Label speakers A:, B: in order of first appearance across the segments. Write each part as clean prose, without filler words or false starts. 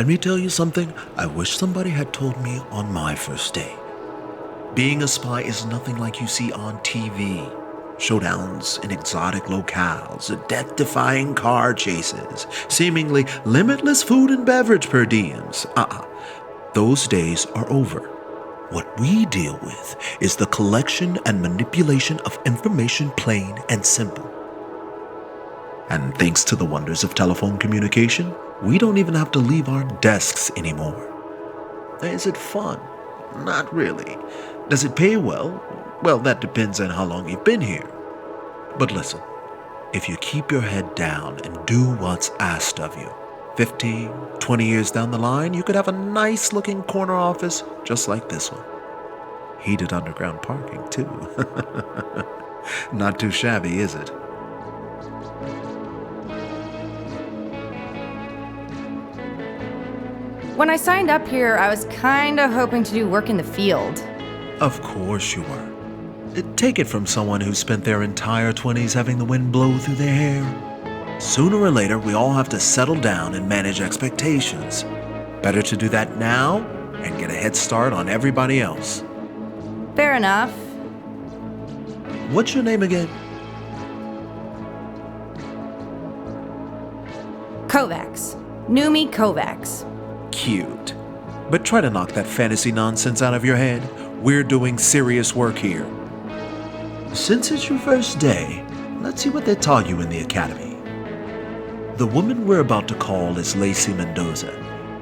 A: Let me tell you something I wish somebody had told me on my first day. Being a spy is nothing like you see on TV. Showdowns in exotic locales, death-defying car chases, seemingly limitless food and beverage per diems. Those days are over. What we deal with is the collection and manipulation of information, plain and simple. And thanks to the wonders of telephone communication, we don't even have to leave our desks anymore. Is it fun? Not really. Does it pay well? Well, that depends on how long you've been here. But listen, if you keep your head down and do what's asked of you, 15, 20 years down the line, you could have a nice looking corner office just like this one. Heated underground parking, too. Not too shabby, is it?
B: When I signed up here, I was kinda hoping to do work in the field.
A: Of course you were. Take it from someone who spent their entire 20s having the wind blow through their hair. Sooner or later, we all have to settle down and manage expectations. Better to do that now and get a head start on everybody else.
B: Fair enough.
A: What's your name again?
B: Kovacs. Noomi Kovacs.
A: Cute. But try to knock that fantasy nonsense out of your head. We're doing serious work here. Since it's your first day, let's see what they taught you in the academy. The woman we're about to call is Lacey Mendoza.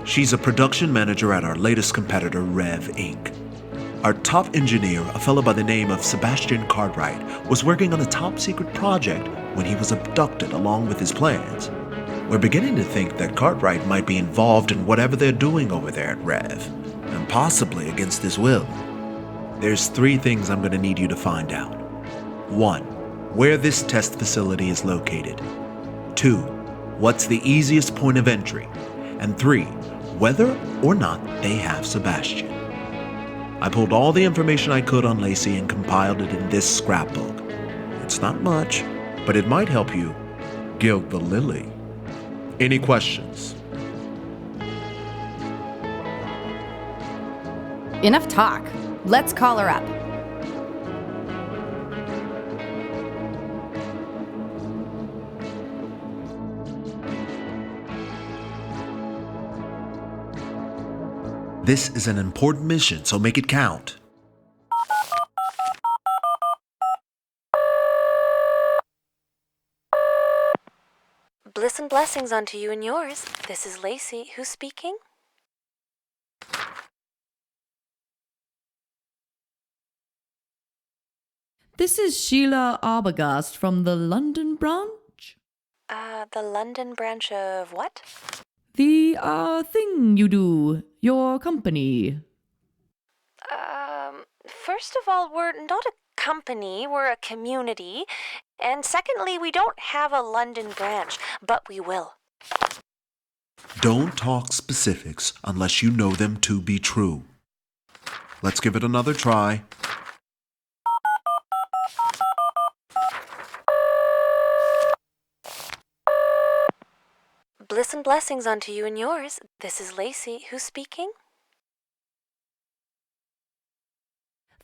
A: She's a production manager at our latest competitor, Rev Inc. Our top engineer, a fellow by the name of Sebastian Cartwright, was working on a top secret project when he was abducted along with his plans. We're beginning to think that Cartwright might be involved in whatever they're doing over there at Rev, and possibly against his will. There's 3 things I'm going to need you to find out. 1. Where this test facility is located. 2. What's the easiest point of entry. And 3. Whether or not they have Sebastian. I pulled all the information I could on Lacey and compiled it in this scrapbook. It's not much, but it might help you gild the lily. Any questions?
B: Enough talk. Let's call her up.
A: This is an important mission, so make it count.
C: Bliss and blessings unto you and yours. This is Lacey. Who's speaking?
D: This is Sheila Arbogast from the London branch.
C: The London branch of what?
D: The, thing you do, your company.
C: First of all, we're not a company, we're a community. And secondly, we don't have a London branch, but we will.
A: Don't talk specifics unless you know them to be true. Let's give it another try.
C: Bliss and blessings unto you and yours. This is Lacey. Who's speaking?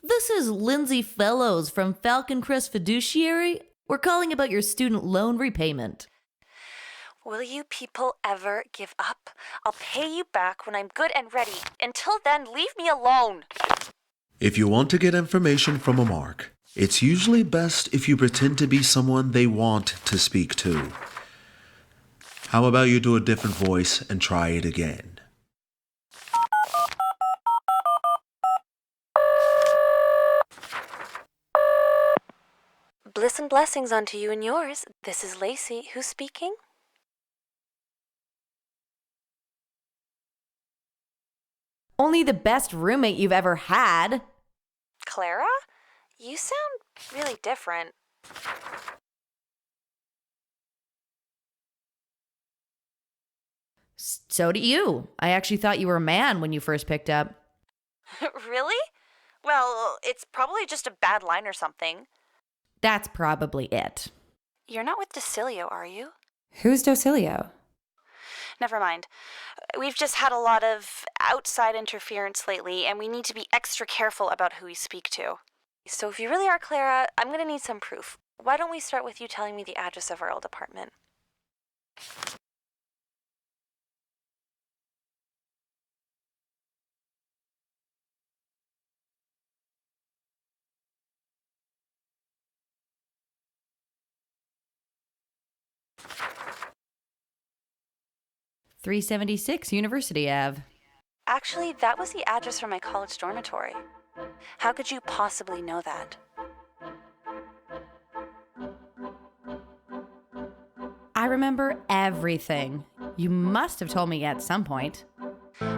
D: This is Lindsay Fellows from Falcon Crest Fiduciary. We're calling about your student loan repayment.
C: Will you people ever give up? I'll pay you back when I'm good and ready. Until then, leave me alone.
A: If you want to get information from a mark, it's usually best if you pretend to be someone they want to speak to. How about you do a different voice and try it again?
C: Bliss and blessings unto you and yours. This is Lacey. Who's speaking?
B: Only the best roommate you've ever had.
C: Clara? You sound really different.
B: So do you. I actually thought you were a man when you first picked up.
C: Really? Well, it's probably just a bad line or something.
B: That's probably it.
C: You're not with Docilio, are you?
B: Who's Docilio?
C: Never mind. We've just had a lot of outside interference lately, and we need to be extra careful about who we speak to. So if you really are Clara, I'm going to need some proof. Why don't we start with you telling me the address of our old apartment?
B: .376 University Ave.
C: Actually, that was the address for my college dormitory. How could you possibly know that?
B: I remember everything. You must have told me at some point.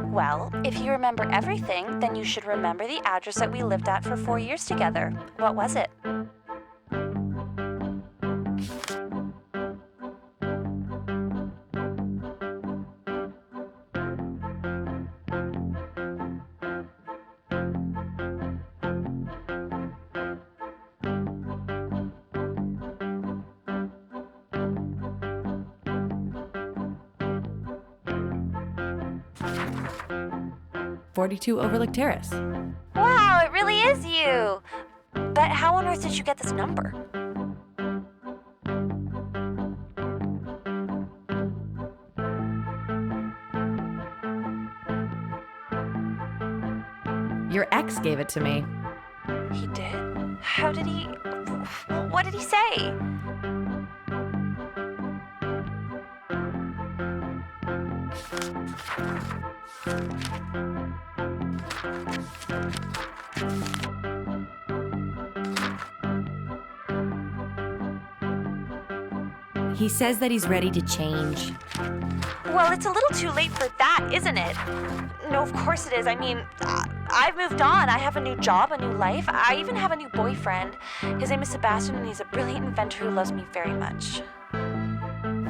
C: Well, if you remember everything, then you should remember the address that we lived at for 4 years together. What was it?
B: .42 Overlook Terrace.
C: Wow, it really is you! But how on earth did you get this number?
B: Your ex gave it to me.
C: He did? How did he... What did he say?
B: He says that he's ready to change.
C: Well, it's a little too late for that, isn't it? No, of course it is. I mean, I've moved on. I have a new job, a new life. I even have a new boyfriend. His name is Sebastian, and he's a brilliant inventor who loves me very much.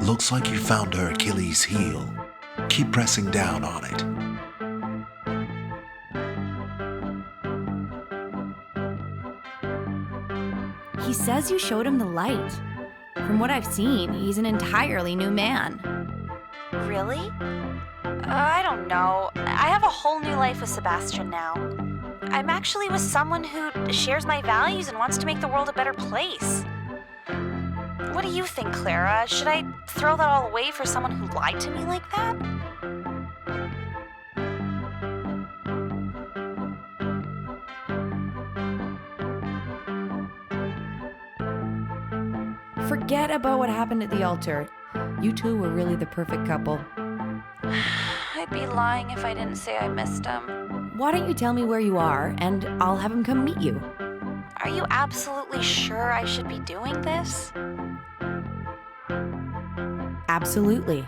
A: Looks like you found her Achilles' heel. Keep pressing down on it.
B: He says you showed him the light. From what I've seen, he's an entirely new man.
C: Really? I don't know. I have a whole new life with Sebastian now. I'm actually with someone who shares my values and wants to make the world a better place. What do you think, Clara? Should I throw that all away for someone who lied to me like that?
B: Forget about what happened at the altar. You two were really the perfect couple.
C: I'd be lying if I didn't say I missed him.
B: Why don't you tell me where you are, and I'll have him come meet you?
C: Are you absolutely sure I should be doing this?
B: Absolutely.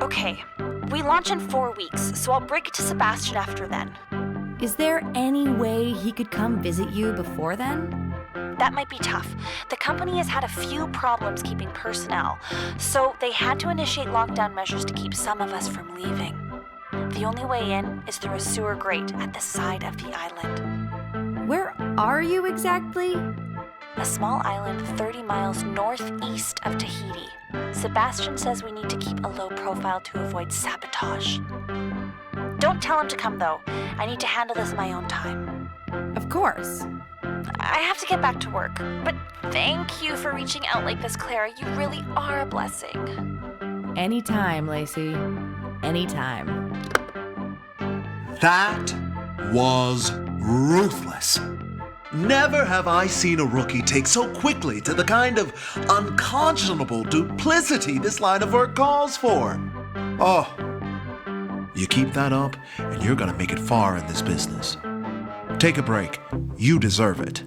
C: Okay, we launch in 4 weeks, so I'll break it to Sebastian after then.
B: Is there any way he could come visit you before then?
C: That might be tough. The company has had a few problems keeping personnel, so they had to initiate lockdown measures to keep some of us from leaving. The only way in is through a sewer grate at the side of the island.
B: Where are you exactly?
C: A small island 30 miles northeast of Tahiti. Sebastian says we need to keep a low profile to avoid sabotage. Don't tell him to come, though. I need to handle this in my own time.
B: Of course.
C: I have to get back to work, but thank you for reaching out like this, Clara. You really are a blessing.
B: Anytime, Lacey. Anytime.
A: That was ruthless. Never have I seen a rookie take so quickly to the kind of unconscionable duplicity this line of work calls for. Oh, you keep that up, and you're gonna make it far in this business. Take a break. You deserve it.